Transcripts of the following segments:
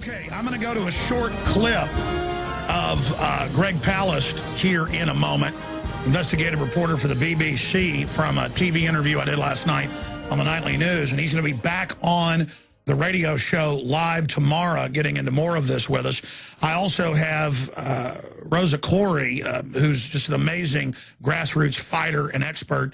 Okay, I'm going to go to a short clip of Greg Palast here in a moment, investigative reporter for the BBC, from a TV interview I did last night on the Nightly News, and he's going to be back on the radio show live tomorrow, getting into more of this with us. I also have Rosa Corey, who's just an amazing grassroots fighter and expert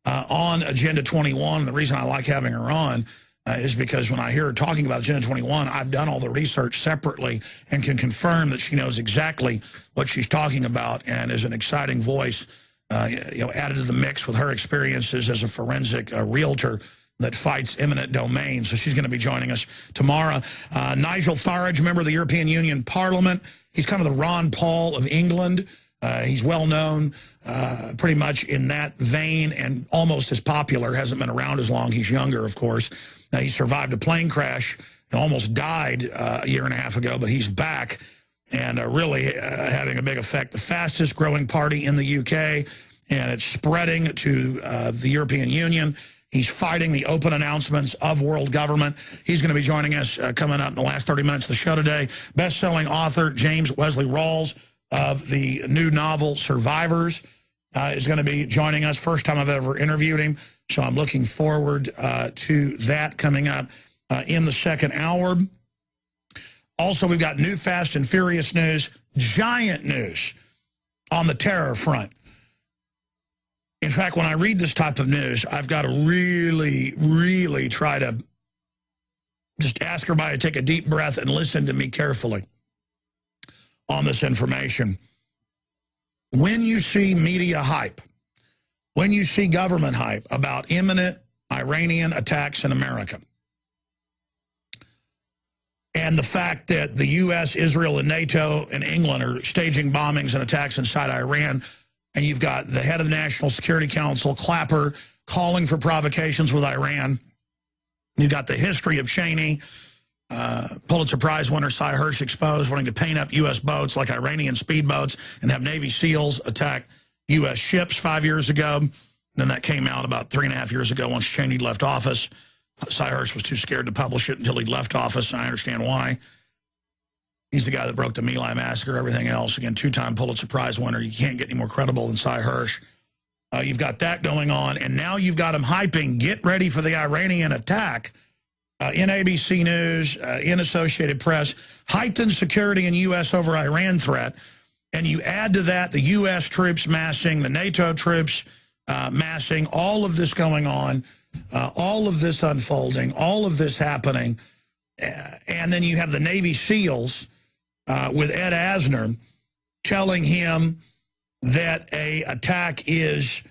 on Agenda 21. And the reason I like having her on is because when I hear her talking about Agenda 21, I've done all the research separately and can confirm that she knows exactly what she's talking about and is an exciting voice, added to the mix with her experiences as a forensic realtor that fights eminent domain. So she's going to be joining us tomorrow. Nigel Farage, member of the European Union Parliament. He's kind of the Ron Paul of England. He's well known pretty much in that vein and almost as popular. Hasn't been around as long. He's younger, of course. He survived a plane crash and almost died a year and a half ago, but he's back and really having a big effect. The fastest growing party in the UK, and it's spreading to the European Union. He's fighting the open announcements of world government. He's going to be joining us coming up in the last 30 minutes of the show today. Best-selling author James Wesley Rawls of the new novel Survivors is going to be joining us. First time I've ever interviewed him, so I'm looking forward to that coming up in the second hour. Also, we've got new Fast and Furious news, giant news on the terror front. In fact, when I read this type of news, I've got to really, really try to just ask everybody to take a deep breath and listen to me carefully on this information. When you see media hype, when you see government hype about imminent Iranian attacks in America, and the fact that the U.S., Israel, and NATO and England are staging bombings and attacks inside Iran, and you've got the head of the National Security Council, Clapper, calling for provocations with Iran. You've got the history of Cheney, Pulitzer Prize winner Cy Hirsch exposed, wanting to paint up U.S. boats like Iranian speedboats and have Navy SEALs attack U.S. ships 5 years ago. Then that came out about 3.5 years ago once Cheney left office. Cy Hirsch was too scared to publish it until he left office, and I understand why. He's the guy that broke the My Lai massacre, everything else. Again, two-time Pulitzer Prize winner. You can't get any more credible than Cy Hirsch. You've got that going on, and now you've got him hyping, get ready for the Iranian attack. In ABC News, in Associated Press, heightened security in U.S. over Iran threat. And you add to that the U.S. troops massing, the NATO troops massing, all of this going on, all of this unfolding, all of this happening. And then you have the Navy SEALs with Ed Asner telling him that a attack is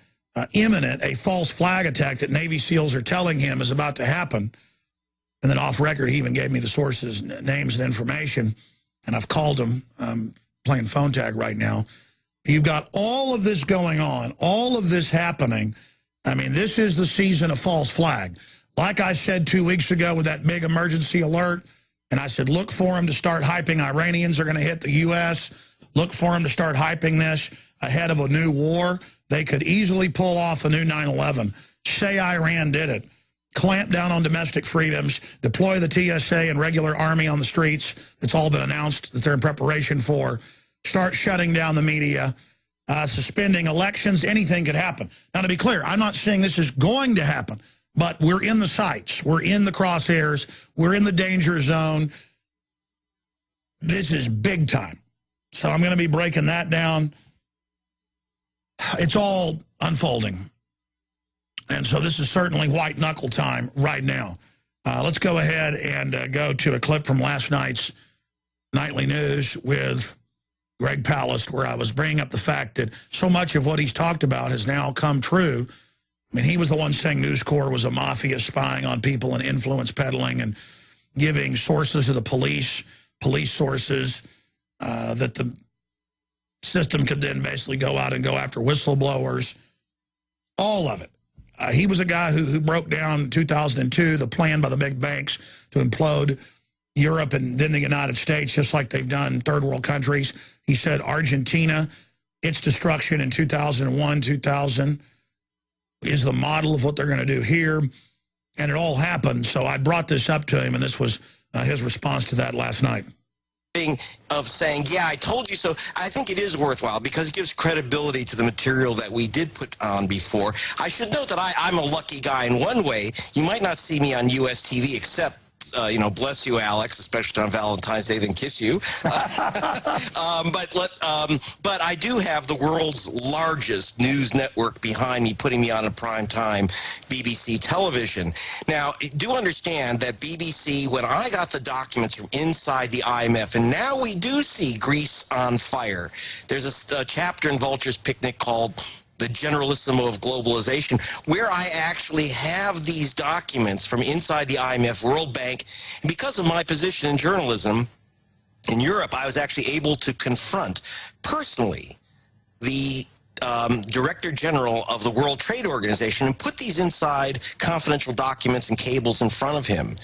imminent, a false flag attack that Navy SEALs are telling him is about to happen. And then off record, he even gave me the sources' names and information, and I've called him. I'm playing phone tag right now. You've got all of this going on, all of this happening. I mean, this is the season of false flag. Like I said 2 weeks ago with that big emergency alert, and I said, look for them to start hyping Iranians are going to hit the U.S. Look for them to start hyping this ahead of a new war. They could easily pull off a new 9/11. Say Iran did it. Clamp down on domestic freedoms, deploy the TSA and regular army on the streets. It's all been announced that they're in preparation for. Start shutting down the media, suspending elections. Anything could happen. Now, to be clear, I'm not saying this is going to happen, but we're in the sights. We're in the crosshairs. We're in the danger zone. This is big time. So I'm going to be breaking that down. It's all unfolding. And so this is certainly white knuckle time right now. Let's go ahead and go to a clip from last night's Nightly News with Greg Palast, where I was bringing up the fact that so much of what he's talked about has now come true. I mean, he was the one saying News Corps was a mafia spying on people and influence peddling and giving sources to the police sources, that the system could then basically go out and go after whistleblowers, all of it. He was a guy who broke down in 2002 the plan by the big banks to implode Europe and then the United States, just like they've done third world countries. He said Argentina, its destruction in 2001, 2000 is the model of what they're going to do here. And it all happened. So I brought this up to him, and this was his response to that last night. Of saying, yeah, I told you so. I think it is worthwhile because it gives credibility to the material that we did put on before. I should note that I'm a lucky guy in one way. You might not see me on U.S. TV except bless you, Alex, especially on Valentine's Day, then kiss you. But I do have the world's largest news network behind me, putting me on a prime time BBC television. Now, do understand that BBC, when I got the documents from inside the IMF, and now we do see Greece on fire. There's a chapter in Vulture's Picnic called The Generalissimo of Globalization, where I actually have these documents from inside the IMF, World Bank. And because of my position in journalism in Europe, I was actually able to confront personally the Director General of the World Trade Organization and put these inside confidential documents and cables in front of him.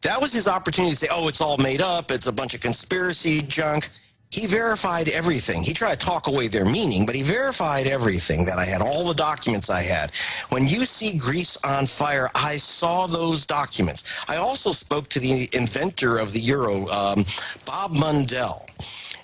That was his opportunity to say, oh, it's all made up, it's a bunch of conspiracy junk. He verified everything. He tried to talk away their meaning, but he verified everything, that I had all the documents I had. When you see Greece on fire, I saw those documents. I also spoke to the inventor of the euro, Bob Mundell,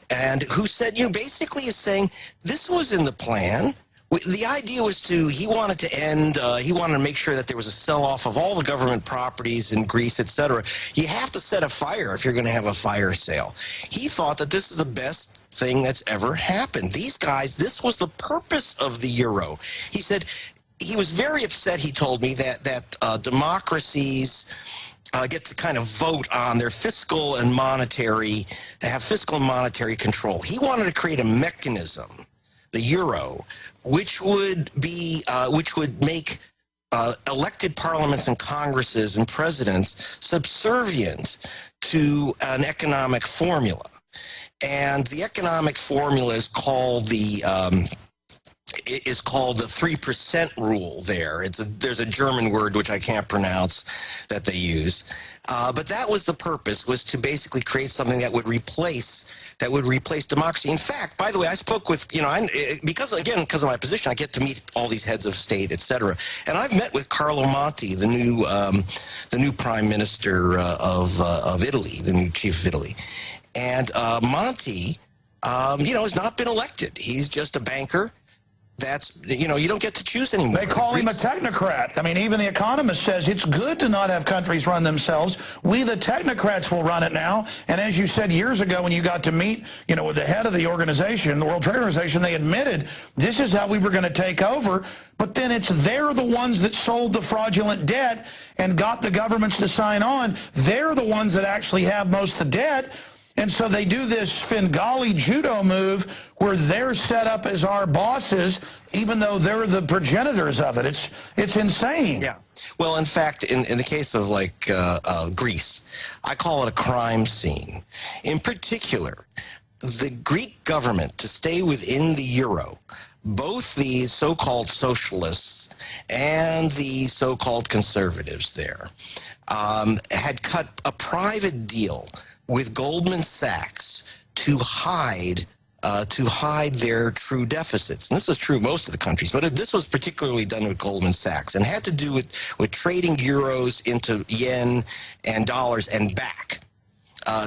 and who said, basically is saying this was in the plan. The idea was he wanted to end, he wanted to make sure that there was a sell-off of all the government properties in Greece, etc. You have to set a fire if you're going to have a fire sale. He thought that this is the best thing that's ever happened. These guys, this was the purpose of the euro. He said he was very upset, he told me, that democracies get to kind of vote on their fiscal and monetary, to have fiscal and monetary control. He wanted to create a mechanism, the euro, which would make elected parliaments and congresses and presidents subservient to an economic formula. And the economic formula is called the 3% rule there. There's a German word which I can't pronounce that they use. But that was the purpose, was to basically create something that would replace democracy. In fact, by the way, I spoke with, because of my position, I get to meet all these heads of state, etc. And I've met with Carlo Monti, the new prime minister of Italy, the new chief of Italy. And Monti, has not been elected. He's just a banker. That's, you don't get to choose anymore. They call him a technocrat. I mean, even The Economist says it's good to not have countries run themselves. We, the technocrats, will run it now. And as you said years ago when you got to meet, with the head of the organization, the World Trade Organization, they admitted this is how we were going to take over. But then they're the ones that sold the fraudulent debt and got the governments to sign on. They're the ones that actually have most of the debt. And so they do this Svengali judo move where they're set up as our bosses, even though they're the progenitors of it. It's insane. Yeah. Well, in fact, in the case of Greece, I call it a crime scene. In particular, the Greek government, to stay within the euro, both the so-called socialists and the so-called conservatives there had cut a private deal with Goldman Sachs to hide their true deficits. And this was true most of the countries, but this was particularly done with Goldman Sachs and had to do with trading euros into yen and dollars and back.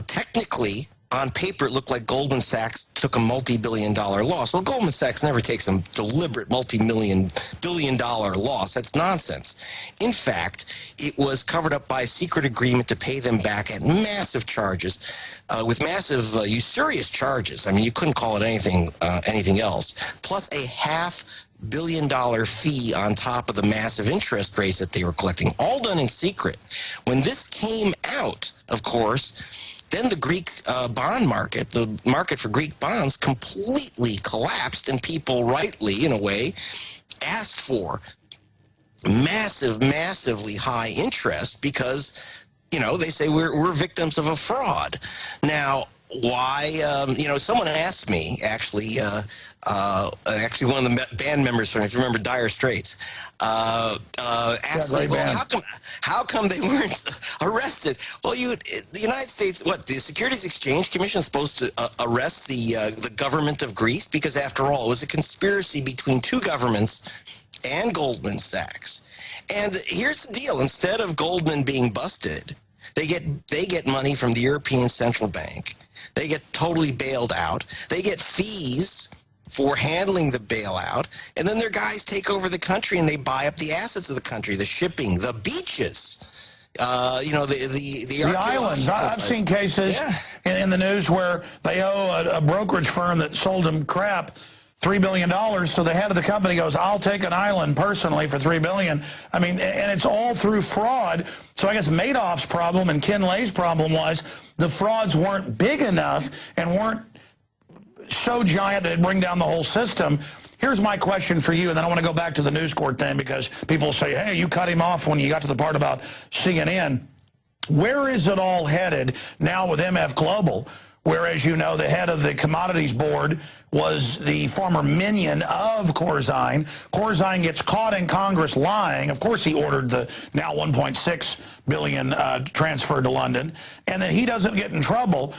Technically, on paper, it looked like Goldman Sachs took a multi-billion-dollar loss. Well, Goldman Sachs never takes a deliberate multi-billion-dollar loss. That's nonsense. In fact, it was covered up by a secret agreement to pay them back at massive charges, with massive usurious charges. I mean, you couldn't call it anything else, plus a $500 million fee on top of the massive interest rates that they were collecting, all done in secret. When this came out, of course, then the Greek bond market, the market for Greek bonds, completely collapsed, and people rightly, in a way, asked for massively high interest because, they say we're victims of a fraud. Now, why, someone asked me, actually one of the band members from, if you remember, Dire Straits, asked me, well, how come they weren't arrested? Well, the United States, the Securities Exchange Commission is supposed to arrest the government of Greece, because after all, it was a conspiracy between two governments and Goldman Sachs. And here's the deal. Instead of Goldman being busted, They get money from the European Central Bank. They get totally bailed out. They get fees for handling the bailout, and then their guys take over the country and they buy up the assets of the country, the shipping, the beaches. You know, the islands. I've seen cases in the news where they owe a brokerage firm that sold them crap $3 billion, so the head of the company goes, I'll take an island personally for $3 billion. I mean, and it's all through fraud. So I guess Madoff's problem and Ken Lay's problem was the frauds weren't big enough and weren't so giant that it'd bring down the whole system. Here's my question for you, and then I want to go back to the news court thing, because people say, hey, you cut him off when you got to the part about CNN. Where is it all headed now with MF Global, where, as you know, the head of the commodities board was the former minion of Corzine. Corzine gets caught in Congress lying. Of course, he ordered the now $1.6 billion transferred to London, and then he doesn't get in trouble.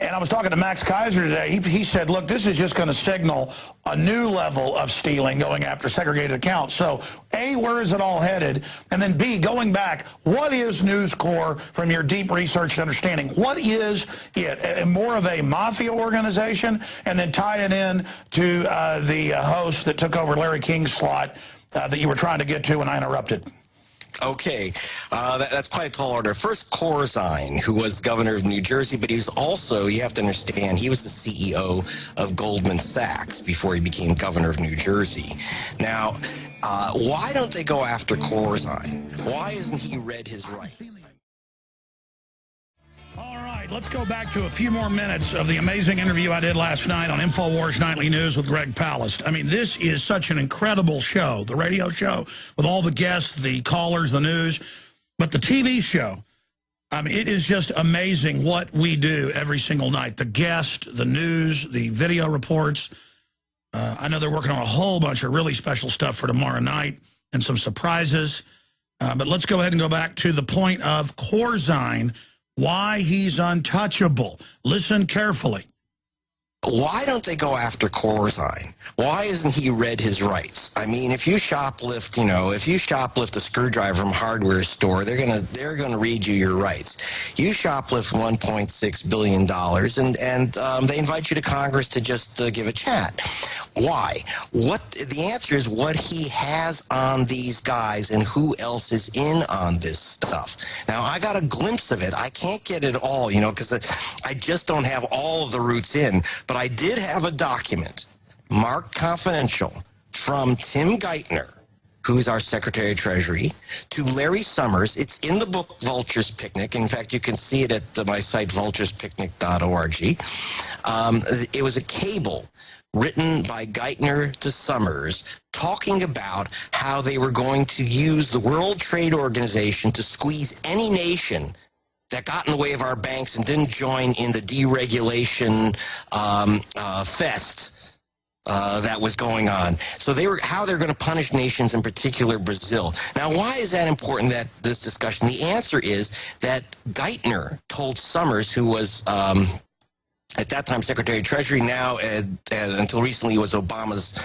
And I was talking to Max Kaiser today. He said, look, this is just going to signal a new level of stealing going after segregated accounts. So, A, where is it all headed? And then, B, going back, what is News Corp from your deep research and understanding? What is it? More of a mafia organization? And then tie it in to the host that took over Larry King's slot that you were trying to get to when I interrupted. Okay, that's quite a tall order. First, Corzine, who was governor of New Jersey, but he was also, you have to understand, he was the CEO of Goldman Sachs before he became governor of New Jersey. Now, why don't they go after Corzine? Why isn't he read his rights? All right, let's go back to a few more minutes of the amazing interview I did last night on InfoWars Nightly News with Greg Palast. I mean, this is such an incredible show, the radio show, with all the guests, the callers, the news. But the TV show, I mean, it is just amazing what we do every single night. The guest, the news, the video reports. I know they're working on a whole bunch of really special stuff for tomorrow night and some surprises. But let's go ahead and go back to the point of Corzine, why he's untouchable. Listen carefully. Why don't they go after Corzine? Why isn't he read his rights? I mean, if you shoplift, you know, if you shoplift a screwdriver from a hardware store, they're gonna read you your rights. You shoplift $1.6 billion, and they invite you to Congress to just give a chat. Why? The answer is what he has on these guys and who else is in on this stuff. Now, I got a glimpse of it. I can't get it all, you know, because I just don't have all of the roots in. But I did have a document, marked confidential, from Tim Geithner, who's our Secretary of Treasury, to Larry Summers. It's in the book Vulture's Picnic. In fact, you can see it at my site, vulturespicnic.org. It was a cable written by Geithner to Summers talking about how they were going to use the World Trade Organization to squeeze any nation that got in the way of our banks and didn't join in the deregulation fest that was going on. So how they're going to punish nations, in particular Brazil. Now, why is that important, this discussion? The answer is that Geithner told Summers, who was at that time Secretary of Treasury, now until recently was Obama's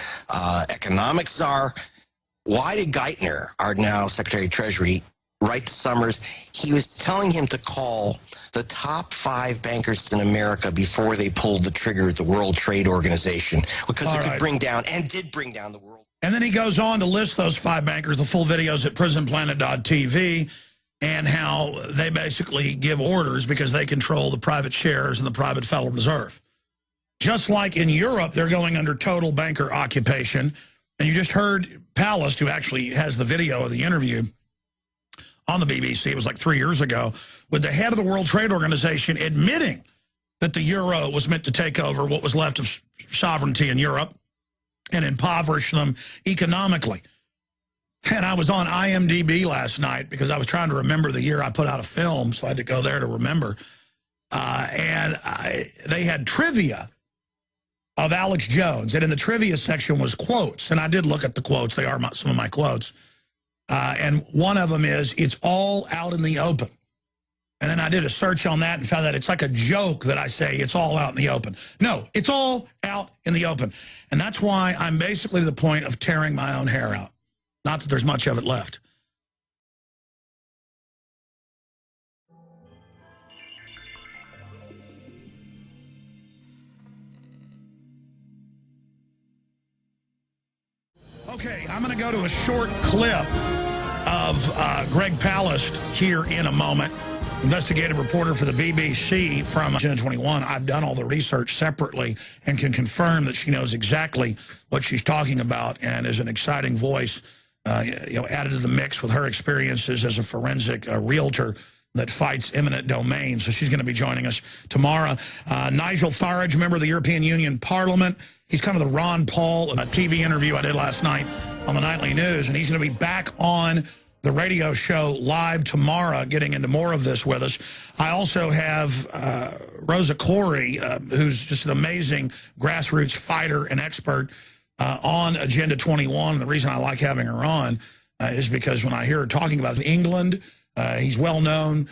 economic czar. Why did Geithner, our now Secretary of Treasury, write to Summers? He was telling him to call the top 5 bankers in America before they pulled the trigger at the World Trade Organization, because it could bring down, and did bring down, the world. And then he goes on to list those 5 bankers. The full videos at prisonplanet.tv, and how they basically give orders because they control the private shares and the private Federal Reserve. Just like in Europe, they're going under total banker occupation. And you just heard Palast, who actually has the video of the interview on the BBC, it was like 3 years ago, with the head of the World Trade Organization admitting that the euro was meant to take over what was left of sovereignty in Europe and impoverish them economically. And I was on IMDb last night because I was trying to remember the year I put out a film, so I had to go there to remember. They had trivia of Alex Jones, and in the trivia section was quotes, and I did look at the quotes. They are some of my quotes. And one of them is, it's all out in the open. And then I did a search on that and found that it's like a joke that I say it's all out in the open. No, it's all out in the open. And that's why I'm basically to the point of tearing my own hair out. Not that there's much of it left. Okay, I'm going to go to a short clip of Greg Palast here in a moment, investigative reporter for the BBC from June 21. I've done all the research separately and can confirm that she knows exactly what she's talking about and is an exciting voice, added to the mix with her experiences as a forensic realtor that fights eminent domain. So she's going to be joining us tomorrow. Nigel Farage, member of the European Union Parliament. He's kind of the Ron Paul of a TV interview I did last night on the Nightly News, and he's going to be back on the radio show live tomorrow, getting into more of this with us. I also have Rosa Corey, who's just an amazing grassroots fighter and expert on Agenda 21. And the reason I like having her on is because when I hear her talking about England, he's well known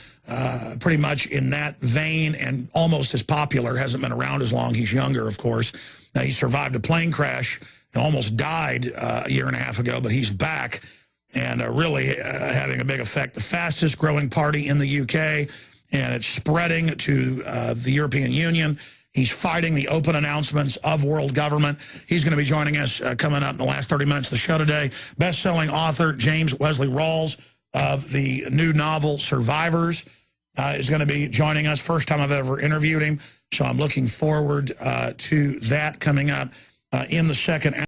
pretty much in that vein and almost as popular, hasn't been around as long. He's younger, of course. He survived a plane crash and almost died a year and a half ago, but he's back and really having a big effect. The fastest growing party in the UK, and it's spreading to the European Union. He's fighting the open announcements of world government. He's going to be joining us coming up in the last 30 minutes of the show today. Best-selling author James Wesley Rawls of the new novel Survivors is going to be joining us. First time I've ever interviewed him, so I'm looking forward to that coming up in the second hour.